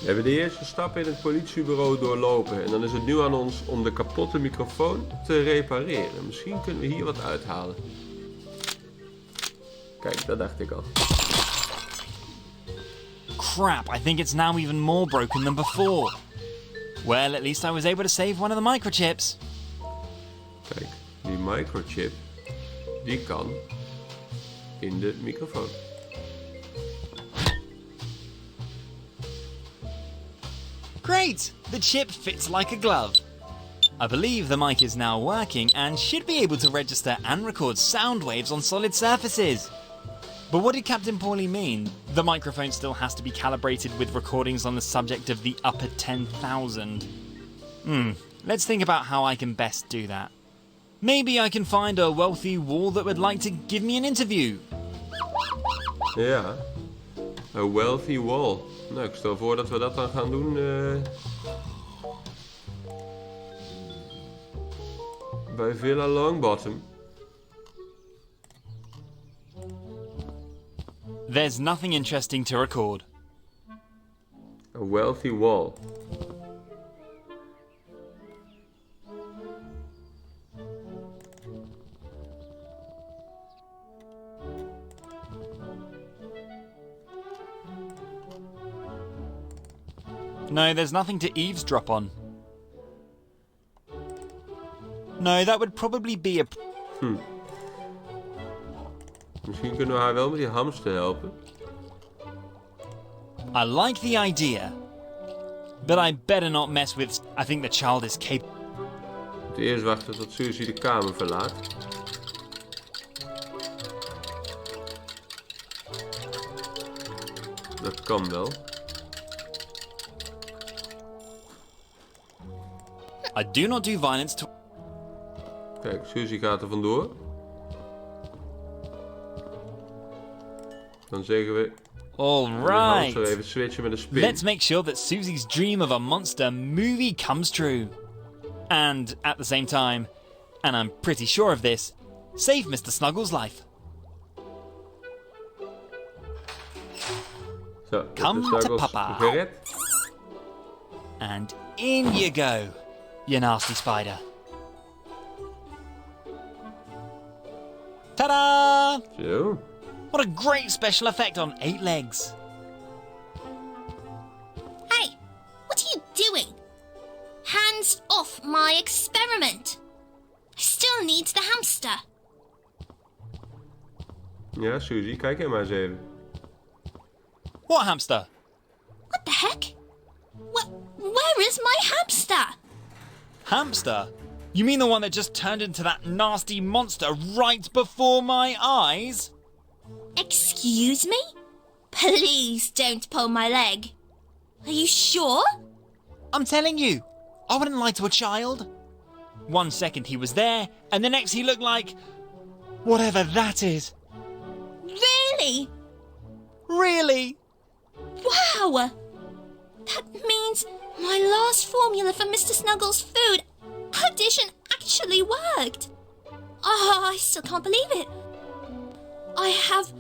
We hebben de eerste stap in het politiebureau doorlopen en dan is het nu aan ons om de kapotte microfoon te repareren. Misschien kunnen we hier wat uithalen. Kijk, dat dacht ik al. Crap, I think it's now even more broken than before. Well, at least I was able to save one of the microchips. Kijk, die microchip, die kan in de microfoon. Great! The chip fits like a glove. I believe the mic is now working and should be able to register and record sound waves on solid surfaces. But what did Captain Paulie mean? The microphone still has to be calibrated with recordings on the subject of the upper 10,000. Let's think about how I can best do that. Maybe I can find a wealthy wall that would like to give me an interview. Ja, a wealthy wall. Nou, ik stel voor dat we dat dan gaan doen bij Villa Longbottom. There's nothing interesting to record. A wealthy wall. No, there's nothing to eavesdrop on. No, that would probably be a... Misschien kunnen we haar wel met die hamster helpen. I like the idea. But I better not mess with... I think the child is capable... We moeten eerst wachten tot Suzy de kamer verlaat. Dat kan wel. I do not do violence to... Kijk, Suzy gaat er vandoor. Dan zeggen we... All Dan zo right. even switchen met een spin. Let's make sure that Susie's dream of a monster movie comes true. And, at the same time, and I'm pretty sure of this, save Mr. Snuggles' life. Zo, Come Mr. to Snuggles Papa. gered. And in you go, you nasty spider. Ta-da! Zo. What a great special effect on 8 legs. Hey, what are you doing? Hands off my experiment. I still need the hamster. Ja, Suzy, kijk er maar eens even. What hamster? What the heck? Where is my hamster? Hamster? You mean the one that just turned into that nasty monster right before my eyes? Excuse me? Please don't pull my leg. Are you sure? I'm telling you, I wouldn't lie to a child. 1 second he was there, and the next he looked like... whatever that is. Really? Really? Wow! That means my last formula for Mr. Snuggles' food addition actually worked. Oh, I still can't believe it. I have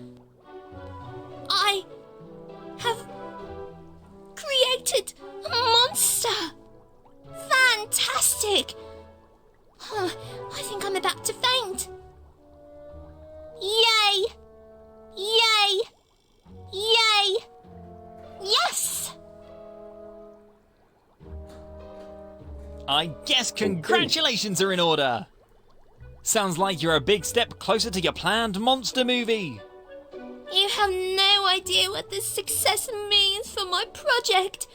created a monster. Fantastic. Oh, I think I'm about to faint. Yay! Yay! Yay! Yes! I guess congratulations are in order. Sounds like you're a big step closer to your planned monster movie. You have no idea what this success means for my project.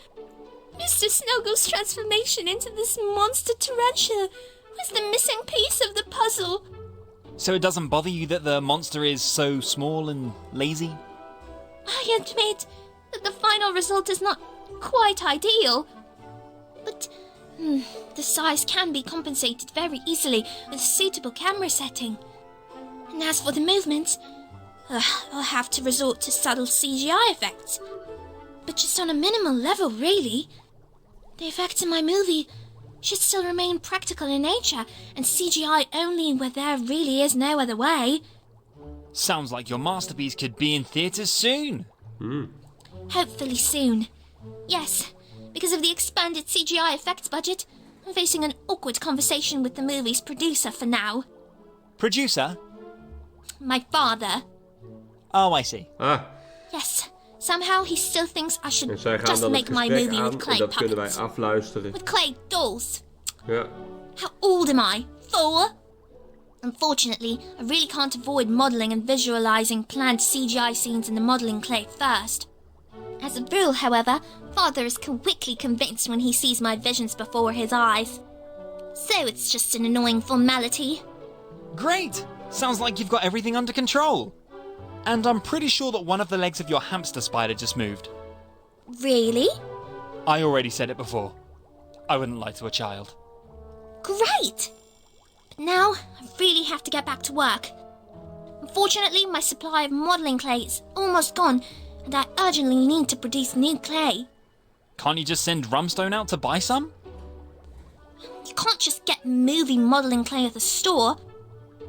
Mr. Snuggles' transformation into this monster tarantula was the missing piece of the puzzle. So it doesn't bother you that the monster is so small and lazy? I admit that the final result is not quite ideal, but the size can be compensated very easily with a suitable camera setting. And as for the movements, I'll have to resort to subtle CGI effects. But just on a minimal level, really. The effects in my movie should still remain practical in nature, and CGI only where there really is no other way. Sounds like your masterpiece could be in theatres soon. Hopefully soon. Yes, Because of the expanded CGI effects budget, I'm facing an awkward conversation with the movie's producer for now. Producer? My father. Oh, I see. Ah, Yes, somehow he still thinks I en should zij gaan just dan het make my gesprek movie aan with en clay dat kunnen wij puppets. afluisteren. With clay dolls. Ja. How old am I? 4? Unfortunately, I really can't avoid modelling and visualising planned CGI scenes in the modelling clay first. As a rule, however, Father is quickly convinced when he sees my visions before his eyes. So it's just an annoying formality. Great! Sounds like you've got everything under control. And I'm pretty sure that one of the legs of your hamster spider just moved. Really? I already said it before. I wouldn't lie to a child. Great! But now, I really have to get back to work. Unfortunately, my supply of modelling clay is almost gone, and I urgently need to produce new clay. Can't you just send Rumstone out to buy some? You can't just get movie modelling clay at the store.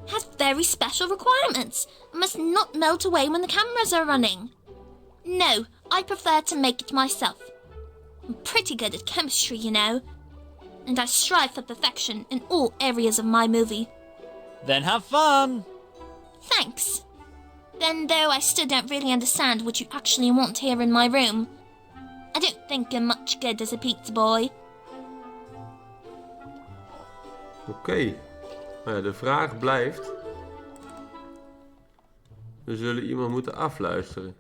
It has very special requirements and must not melt away when the cameras are running. No, I prefer to make it myself. I'm pretty good at chemistry, you know. And I strive for perfection in all areas of my movie. Then have fun! Thanks. Then, though, I still don't really understand what you actually want here in my room. I don't think you're much good as a pizza boy. Oké. Maar ja, de vraag blijft. We zullen iemand moeten afluisteren.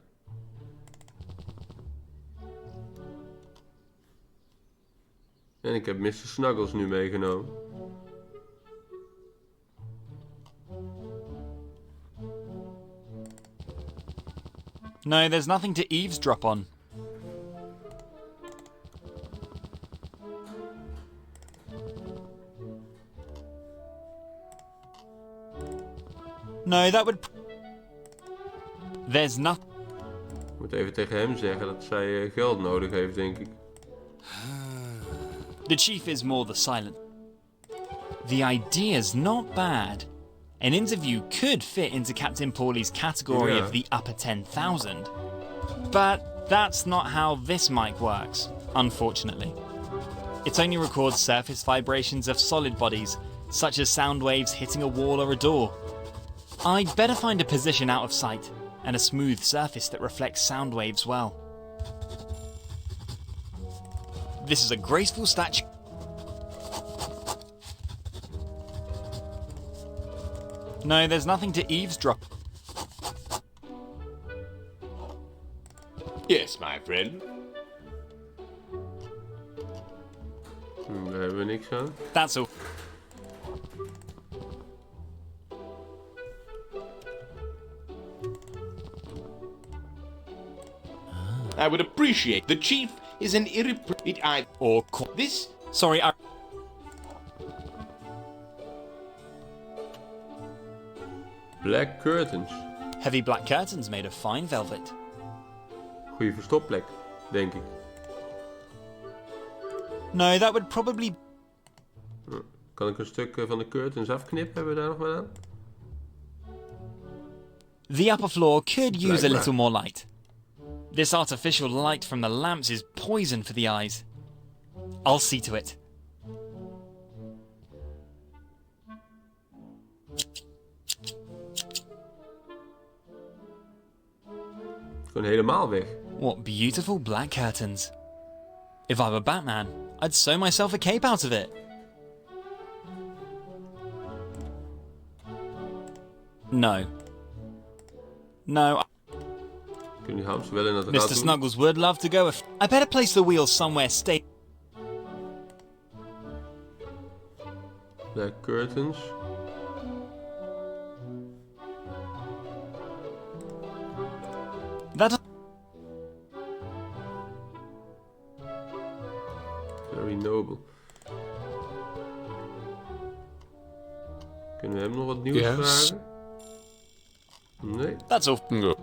En ik heb Mr. Snuggles nu meegenomen. No, there's nothing to eavesdrop on. No, that would... There's nothing... Ik moet even tegen hem zeggen dat zij geld nodig heeft, denk ik. The chief is more the silent. The idea's not bad. An interview could fit into Captain Paulie's category Yeah. of the upper 10,000. But that's not how this mic works, unfortunately. It only records surface vibrations of solid bodies, such as sound waves hitting a wall or a door. I'd better find a position out of sight, and a smooth surface that reflects sound waves well. This is a graceful statue. No, there's nothing to eavesdrop. Yes, my friend. Daar hebben we niks aan. That's all. I would appreciate. The chief is an irrepressible. Or This. sorry, Black curtains. heavy black curtains made of fine velvet. Goeie verstopplek, denk ik. No, that would probably... Kan ik een stuk van de curtains afknippen? Hebben we daar nog wat aan? The upper floor could use a Blijkbaar. little more light. This artificial light from the lamps is poison for the eyes. I'll see to it. Gewoon helemaal weg. What beautiful black curtains. If I were Batman, I'd sew myself a cape out of it. No. No, Kun je hamster wel in dat rad Mr. doen? Snuggles would love to go if... I better place the wheels somewhere stable. Black curtains. That... Very noble. Kunnen we hem nog wat nieuws Yes. vragen? Nee. That's all. No.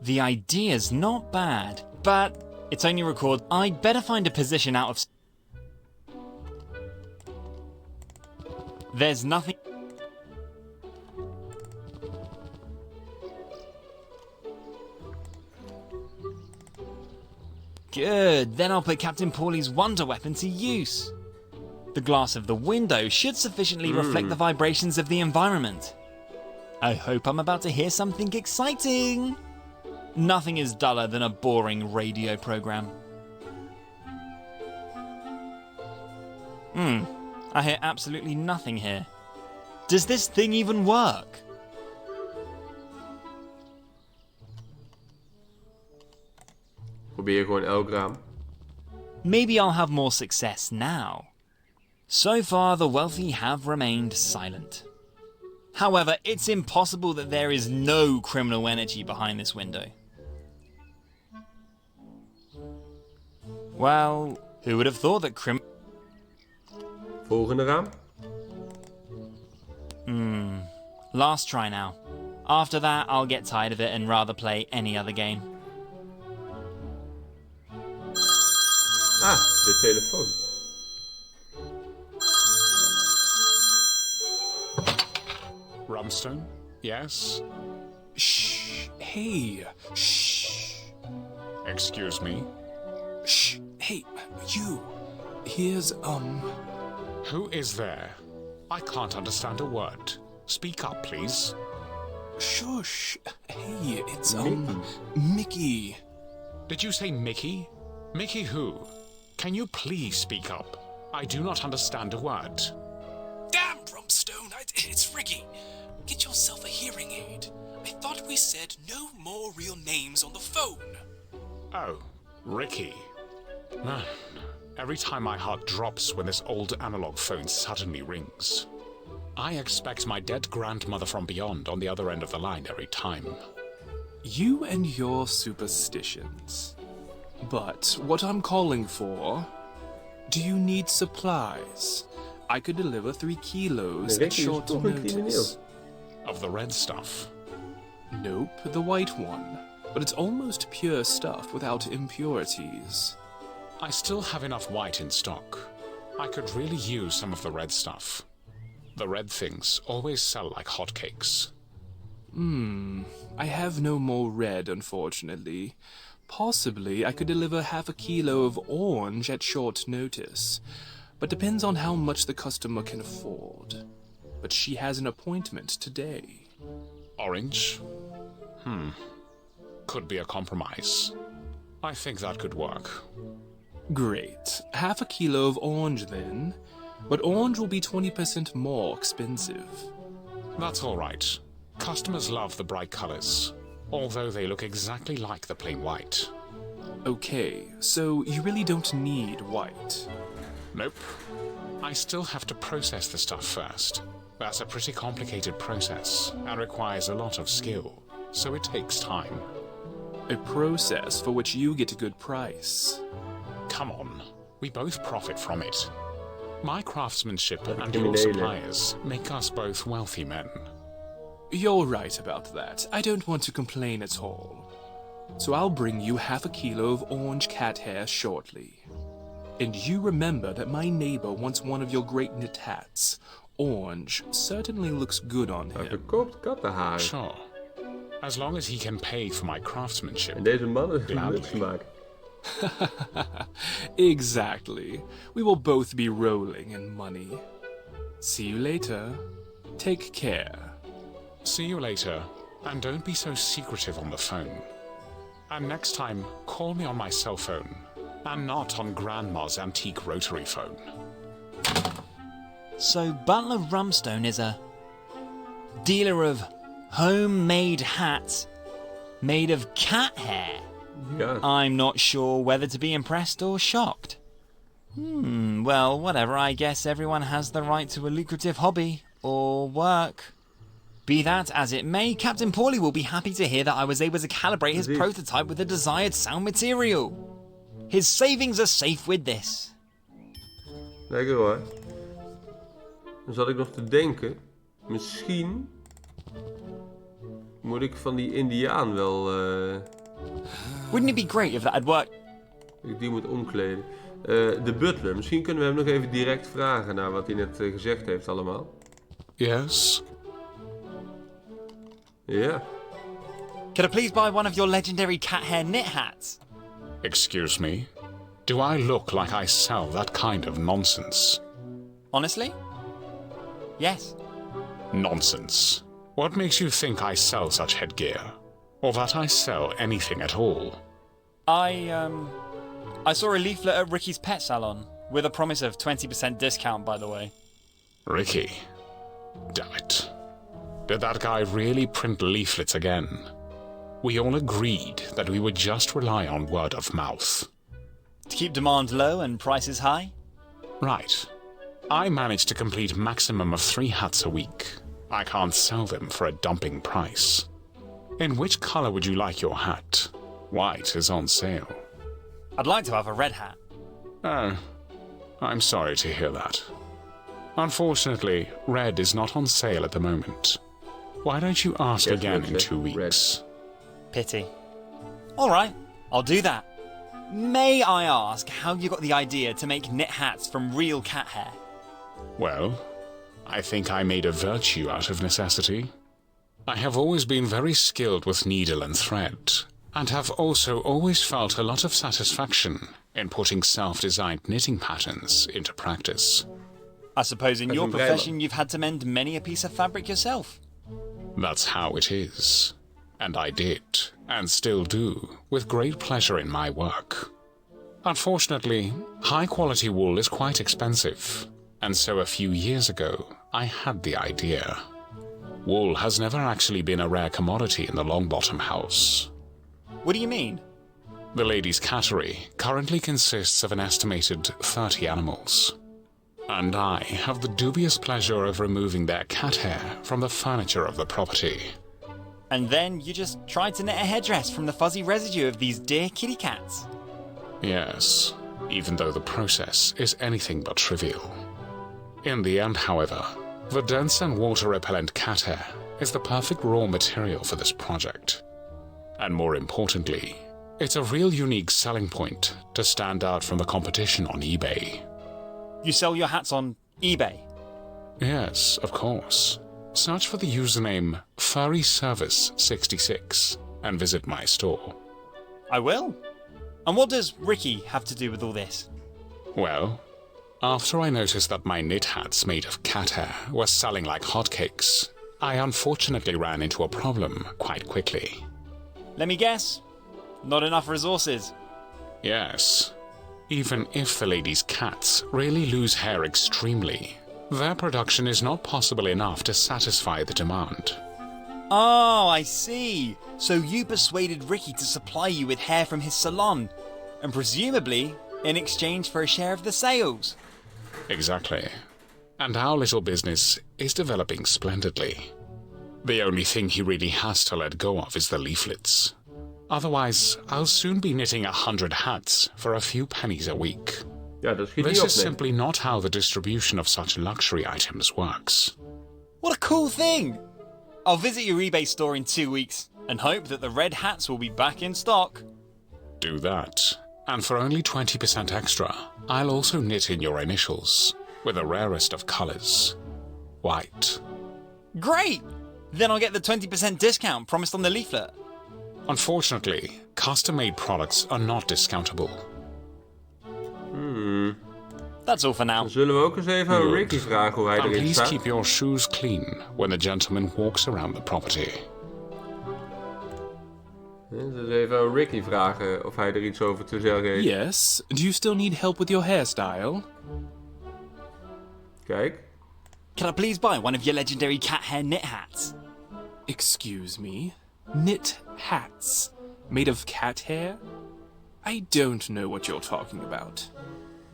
The idea's not bad, but it's only record. I'd better find a position out of... There's nothing... Good, then I'll put Captain Paulie's wonder weapon to use. The glass of the window should sufficiently reflect the vibrations of the environment. I hope I'm about to hear something exciting. Nothing is duller than a boring radio program. I hear absolutely nothing here. Does this thing even work? Probeer gewoon elk raam. Maybe I'll have more success now. So far, the wealthy have remained silent. However, it's impossible that there is no criminal energy behind this window. Well, who would have thought that Volgende raam. Last try now. After that, I'll get tired of it and rather play any other game. Ah, de telefoon. Rumstone? Yes? Shh. Hey. Shh. Excuse me? Shh. Hey, you. Here's, Who is there? I can't understand a word. Speak up, please. Shush. Hey, it's, Mickey. Did you say Mickey? Mickey who? Can you please speak up? I do not understand a word. Damn, Rumstone, it's Ricky. Get yourself a hearing aid. I thought we said no more real names on the phone. Oh, Ricky. Man, every time my heart drops when this old analog phone suddenly rings. I expect my dead grandmother from beyond on the other end of the line every time. You and your superstitions. But what I'm calling for... Do you need supplies? I could deliver 3 kilos at short notice. Of the red stuff? Nope, the white one. But it's almost pure stuff without impurities. I still have enough white in stock. I could really use some of the red stuff. The red things always sell like hotcakes. I have no more red, unfortunately. Possibly I could deliver half a kilo of orange at short notice, but depends on how much the customer can afford. But she has an appointment today. Orange? Could be a compromise. I think that could work. Great. Half a kilo of orange then. But orange will be 20% more expensive. That's all right. Customers love the bright colors, although they look exactly like the plain white. Okay, so you really don't need white. Nope. I still have to process the stuff first. That's a pretty complicated process and requires a lot of skill, so it takes time. A process for which you get a good price. Come on, we both profit from it. My craftsmanship and your suppliers make us both wealthy men. You're right about that. I don't want to complain at all. So I'll bring you half a kilo of orange cat hair shortly. And you remember that my neighbor wants one of your great knit hats. Orange certainly looks good on Hij him. verkoopt kattenharen. Sure. As long as he can pay for my craftsmanship. En deze man is Gladly. muts maken. Exactly. We will both be rolling in money. See you later. Take care. See you later, and don't be so secretive on the phone. And next time, call me on my cell phone, and not on Grandma's antique rotary phone. So Butler Rumstone is a dealer of homemade hats made of cat hair. Ja. I'm not sure whether to be impressed or shocked. Well, whatever, I guess everyone has the right to a lucrative hobby or work. Be that as it may, Captain Paulie will be happy to hear that I was able to calibrate his prototype with the desired sound material. His savings are safe with this. Lekker hoor. Dan zat ik nog te denken. Misschien moet ik van die Indiaan wel... Wouldn't it be great if that had worked? ik die moet omkleden. De butler. Misschien kunnen we hem nog even direct vragen naar wat hij net gezegd heeft allemaal. Yes? Ja. Could I please buy one of your legendary cat hair knit hats? Excuse me? Do I look like I sell that kind of nonsense? Honestly? Yes. Nonsense. What makes you think I sell such headgear? Or that I sell anything at all? I saw a leaflet at Ricky's pet salon, with a promise of 20% discount, by the way. Ricky? Damn it. Did that guy really print leaflets again? We all agreed that we would just rely on word of mouth. To keep demand low and prices high? Right. I managed to complete maximum of 3 hats a week. I can't sell them for a dumping price. In which color would you like your hat? White is on sale. I'd like to have a red hat. Oh, I'm sorry to hear that. Unfortunately, red is not on sale at the moment. Why don't you ask Yes, again red, in 2 weeks? Pity. Alright, I'll do that. May I ask how you got the idea to make knit hats from real cat hair? Well, I think I made a virtue out of necessity. I have always been very skilled with needle and thread, and have also always felt a lot of satisfaction in putting self-designed knitting patterns into practice. I suppose in As your umbrella. profession you've had to mend many a piece of fabric yourself. That's how it is. And I did, and still do, with great pleasure in my work. Unfortunately, high-quality wool is quite expensive, and so a few years ago, I had the idea. Wool has never actually been a rare commodity in the Longbottom house. What do you mean? The ladies' cattery currently consists of an estimated 30 animals. And I have the dubious pleasure of removing their cat hair from the furniture of the property. And then you just tried to knit a headdress from the fuzzy residue of these dear kitty cats. Yes, even though the process is anything but trivial. In the end, however, the dense and water-repellent cat hair is the perfect raw material for this project. And more importantly, it's a real unique selling point to stand out from the competition on eBay. You sell your hats on eBay? Yes, of course. Search for the username FurryService66 and visit my store. I will. And what does Ricky have to do with all this? Well, after I noticed that my knit hats made of cat hair were selling like hotcakes, I unfortunately ran into a problem quite quickly. Let me guess. Not enough resources. Yes. Even if the ladies' cats really lose hair extremely, their production is not possible enough to satisfy the demand. Oh, I see. So you persuaded Ricky to supply you with hair from his salon, and presumably in exchange for a share of the sales. Exactly. And our little business is developing splendidly. The only thing he really has to let go of is the leaflets. Otherwise, I'll soon be knitting 100 hats for a few pennies a week. Ja, dat schiet This niet op, is nee. simply not how the distribution of such luxury items works. What a cool thing! I'll visit your eBay store in 2 weeks and hope that the red hats will be back in stock. Do that. And for only 20% extra, I'll also knit in your initials, with the rarest of colors. White. Great! Then I'll get the 20% discount promised on the leaflet. Unfortunately, custom-made products are not discountable. That's all for now. Dan zullen we ook eens even aan Ricky vragen hoe hij And erin please staat. keep your shoes clean when the gentleman walks around the property. Dus even aan Ricky vragen of hij er iets over te zeggen heeft. Yes, do you still need help with your hairstyle? Kijk. Can I please buy one of your legendary cat hair knit hats? Excuse me? Knit hats? Made of cat hair? I don't know what you're talking about.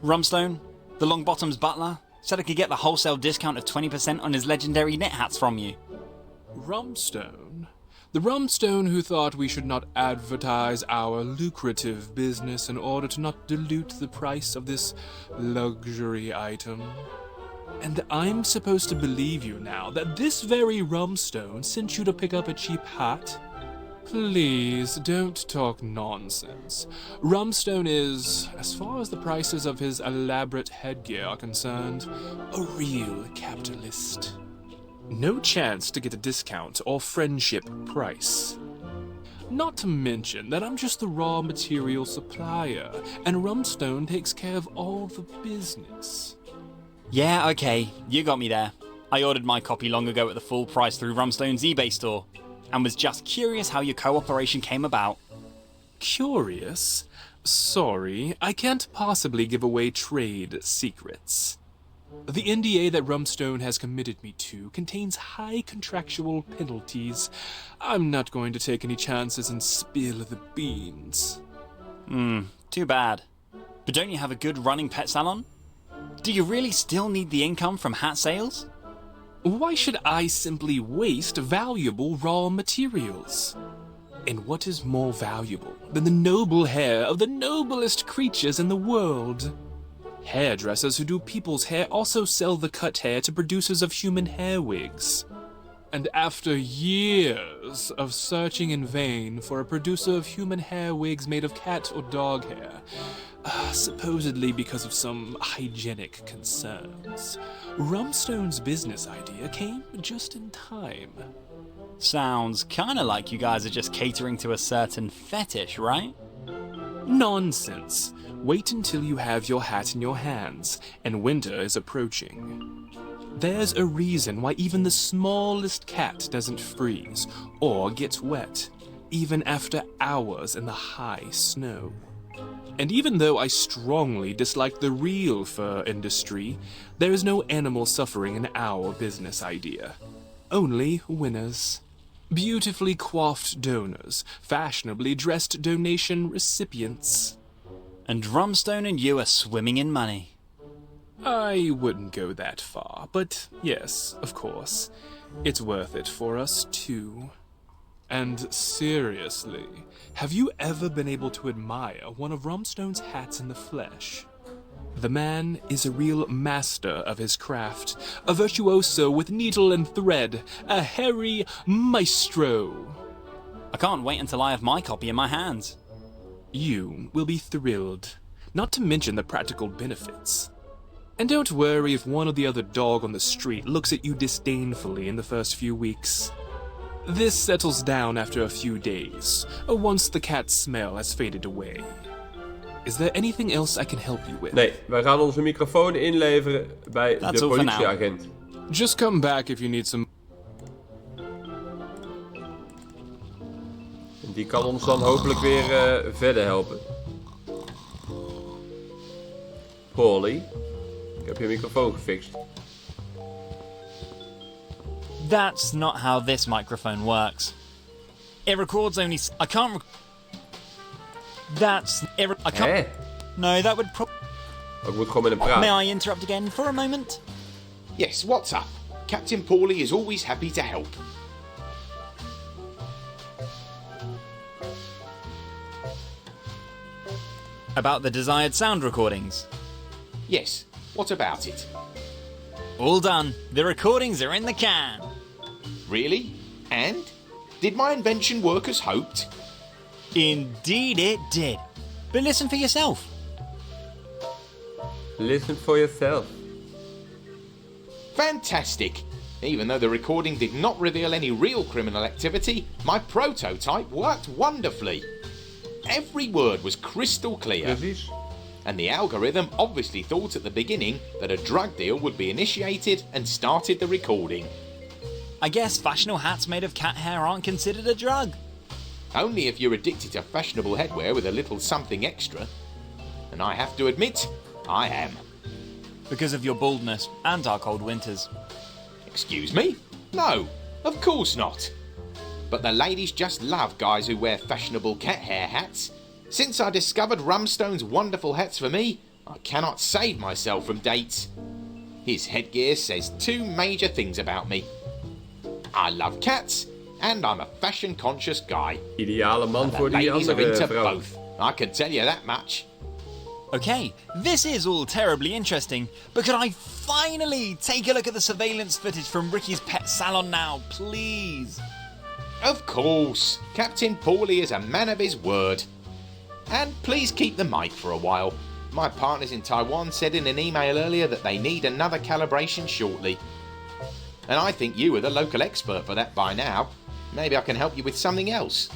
Rumstone, the Longbottom's butler, said I could get the wholesale discount of 20% on his legendary knit hats from you. Rumstone? The Rumstone who thought we should not advertise our lucrative business in order to not dilute the price of this luxury item. And I'm supposed to believe you now that this very Rumstone sent you to pick up a cheap hat? Please, don't talk nonsense. Rumstone is, as far as the prices of his elaborate headgear are concerned, a real capitalist. No chance to get a discount or friendship price. Not to mention that I'm just the raw material supplier, and Rumstone takes care of all the business. Yeah, okay, you got me there. I ordered my copy long ago at the full price through Rumstone's eBay store, and was just curious how your cooperation came about. Curious? Sorry, I can't possibly give away trade secrets. The NDA that Rumstone has committed me to contains high contractual penalties. I'm not going to take any chances and spill the beans. Too bad. But don't you have a good running pet salon? Do you really still need the income from hat sales? Why should I simply waste valuable raw materials? And what is more valuable than the noble hair of the noblest creatures in the world? Hairdressers who do people's hair also sell the cut hair to producers of human hair wigs. And after years of searching in vain for a producer of human hair wigs made of cat or dog hair, supposedly because of some hygienic concerns, Rumstone's business idea came just in time. Sounds kinda like you guys are just catering to a certain fetish, right? Nonsense. Wait until you have your hat in your hands, and winter is approaching. There's a reason why even the smallest cat doesn't freeze or gets wet, even after hours in the high snow. And even though I strongly dislike the real fur industry, there is no animal suffering in our business idea. Only winners. Beautifully coiffed donors, fashionably dressed donation recipients. And Rumstone and you are swimming in money. I wouldn't go that far, but yes, of course. It's worth it for us, too. And seriously, have you ever been able to admire one of Rumstone's hats in the flesh? The man is a real master of his craft, a virtuoso with needle and thread, a hairy maestro. I can't wait until I have my copy in my hands. You will be thrilled, not to mention the practical benefits. And don't worry if one or the other dog on the street looks at you disdainfully in the first few weeks. This settles down after a few days, once the cat's smell has faded away. Is there anything else I can help you with? Nee, wij gaan onze microfoon inleveren bij That's de all for now. politieagent. Just come back if you need some... En die kan ons dan hopelijk weer verder helpen. Paulie, ik heb je microfoon gefixt. That's not how this microphone works. It records only... I can't... That's... I can't... Hé? No, that would Ik moet gewoon met hem praten. May I interrupt again for a moment? Yes, what's up? Captain Paulie is always happy to help. About the desired sound recordings. Yes, what about it? All done. The recordings are in the can. Really? And? Did my invention work as hoped? Indeed it did. But listen for yourself. Listen for yourself. Fantastic! Even though the recording did not reveal any real criminal activity, my prototype worked wonderfully. Every word was crystal clear. Precies. And the algorithm obviously thought at the beginning that a drug deal would be initiated and started the recording. I guess fashionable hats made of cat hair aren't considered a drug. Only if you're addicted to fashionable headwear with a little something extra. And I have to admit, I am. Because of your baldness and our cold winters. Excuse me? No, of course not. But the ladies just love guys who wear fashionable cat hair hats. Since I discovered Rumstone's wonderful hats for me, I cannot save myself from dates. His headgear says two major things about me. I love cats, and I'm a fashion-conscious guy. Ideale man And the voor die ladies are andere into vrouw. both. I can tell you that much. Okay, this is all terribly interesting, but could I finally take a look at the surveillance footage from Ricky's pet salon now, please? Of course, Captain Paulie is a man of his word. And please keep the mic for a while. My partners in Taiwan said in an email earlier that they need another calibration shortly. And I think you are the local expert for that by now. Maybe I can help you with something else.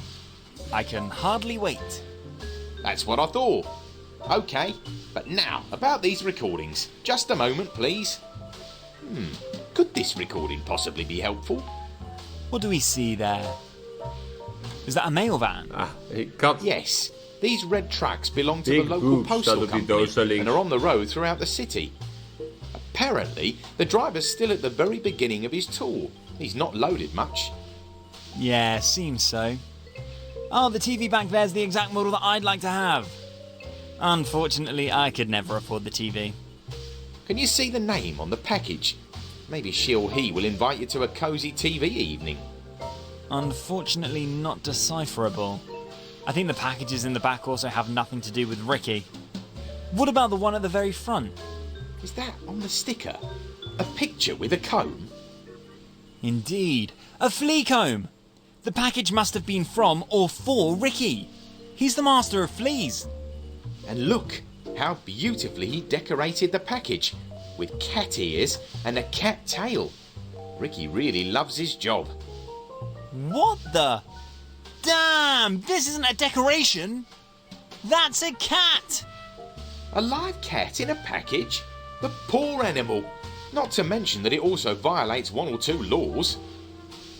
I can hardly wait. That's what I thought. Okay, but now about these recordings. Just a moment, please. Could this recording possibly be helpful? What do we see there? Is that a mail van? Ah, ik had... Yes, these red tracks belong to Big the local boobs postal staat op die company doos daar links. and are on the road throughout the city. Apparently, the driver's still at the very beginning of his tour. He's not loaded much. Yeah, seems so. Oh, the TV back there's the exact model that I'd like to have. Unfortunately, I could never afford the TV. Can you see the name on the package? Maybe she or he will invite you to a cosy TV evening. Unfortunately, not decipherable. I think the packages in the back also have nothing to do with Ricky. What about the one at the very front? Is that on the sticker? A picture with a comb? Indeed, a flea comb! The package must have been from or for Ricky. He's the master of fleas. And look how beautifully he decorated the package with cat ears and a cat tail. Ricky really loves his job. What the? Damn, this isn't a decoration. That's a cat! A live cat in a package? The poor animal. Not to mention that it also violates one or two laws.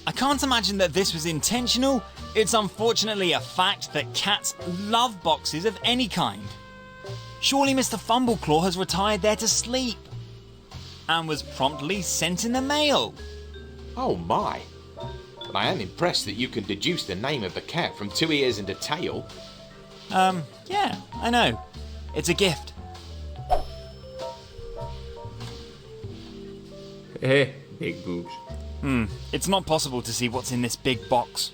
I can't imagine that this was intentional. It's unfortunately a fact that cats love boxes of any kind. Surely Mr. Fumbleclaw has retired there to sleep and was promptly sent in the mail. Oh my. But I am impressed that you can deduce the name of the cat from 2 ears and a tail. Yeah, I know. It's a gift. Big boobs. It's not possible to see what's in this big box.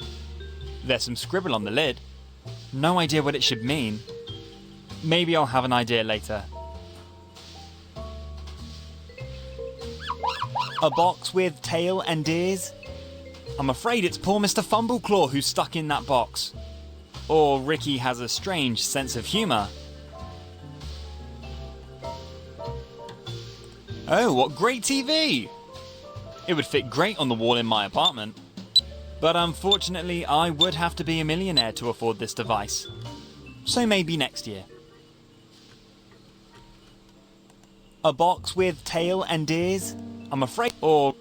There's some scribble on the lid. No idea what it should mean. Maybe I'll have an idea later. A box with tail and ears? I'm afraid it's poor Mr. Fumbleclaw who's stuck in that box. Or Ricky has a strange sense of humour. Oh, what great TV! It would fit great on the wall in my apartment. But unfortunately, I would have to be a millionaire to afford this device. So maybe next year. A box with tail and ears? I'm afraid... Or...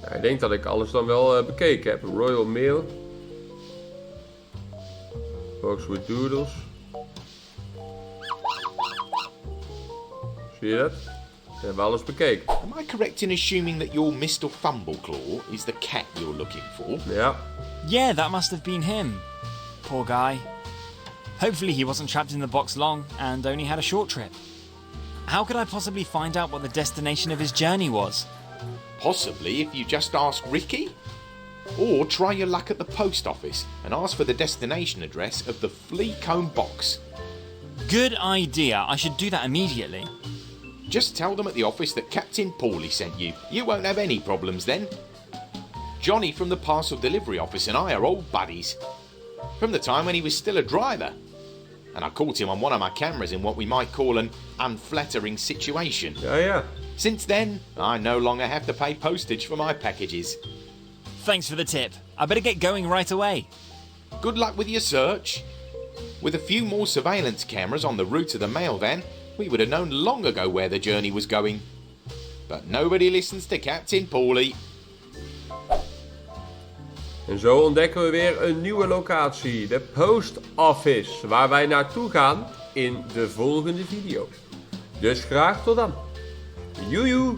Ja, ik denk dat ik alles dan wel bekeken heb. Royal Mail. Box with doodles. Zie je dat? We hebben alles bekeken. Am I correct in assuming that your Mr. Fumbleclaw is the cat you're looking for? Ja. Yeah, that must have been him. Poor guy. Hopefully he wasn't trapped in the box long and only had a short trip. How could I possibly find out what the destination of his journey was? Possibly if you just ask Ricky? Or try your luck at the post office and ask for the destination address of the flea comb box. Good idea. I should do that immediately. Just tell them at the office that Captain Paulie sent you. You won't have any problems then. Johnny from the parcel delivery office and I are old buddies. From the time when he was still a driver. And I caught him on one of my cameras in what we might call an unflattering situation. Ja. Since then, I no longer have to pay postage for my packages. Thanks for the tip. I better get going right away. Good luck with your search. With a few more surveillance cameras on the route of the mail van, we would have known long ago where the journey was going. But nobody listens to Captain Paulie. En zo ontdekken we weer een nieuwe locatie. De post office. Waar wij naartoe gaan in de volgende video. Dus graag tot dan. Joejoe.